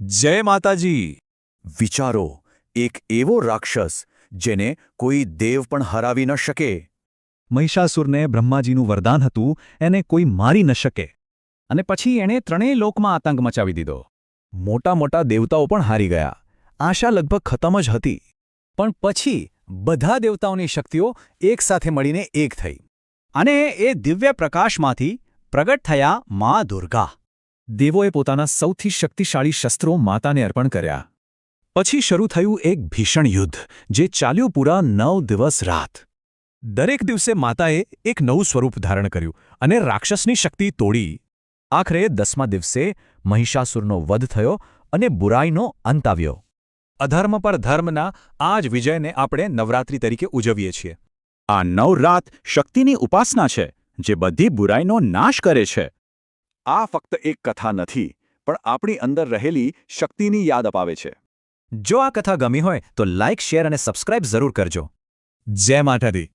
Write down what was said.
જય માતાજી. વિચારો, એક એવો રાક્ષસ જેને કોઈ દેવ પણ હરાવી ન શકે. મહિષાસુરને બ્રહ્માજીનું વરદાન હતું, એને કોઈ મારી ન શકે. અને પછી એણે ત્રણેય લોકમાં આતંક મચાવી દીધો. મોટા મોટા દેવતાઓ પણ હારી ગયા. આશા લગભગ ખતમ જ હતી. પણ પછી બધા દેવતાઓની શક્તિઓ એકસાથે મળીને એક થઈ. અને એ દિવ્ય પ્રકાશમાંથી પ્રગટ થયા મા દુર્ગા. દેવોએ પોતાના સૌથી શક્તિશાળી શસ્ત્રો માતાને અર્પણ કર્યા. પછી શરૂ થયું એક ભીષણ યુદ્ધ, જે ચાલ્યું પૂરા 9 દિવસ રાત. દરેક દિવસે માતાએ એક નવું સ્વરૂપ ધારણ કર્યું અને રાક્ષસની શક્તિ તોડી. આખરે 10મા દિવસે મહિષાસુરનો વધ થયો અને બુરાઈનો અંત આવ્યો. અધર્મ પર ધર્મના આ જ વિજયને આપણે નવરાત્રિ તરીકે ઉજવીએ છીએ. આ 9 રાત શક્તિની ઉપાસના છે, જે બધી બુરાઈનો નાશ કરે છે. આ ફક્ત એક કથા નથી, પણ આપણી અંદર રહેલી શક્તિની યાદ અપાવે છે. જો આ કથા ગમી હોય તો લાઇક, શેર અને સબસ્ક્રાઇબ જરૂર કરજો. જય માતાજી.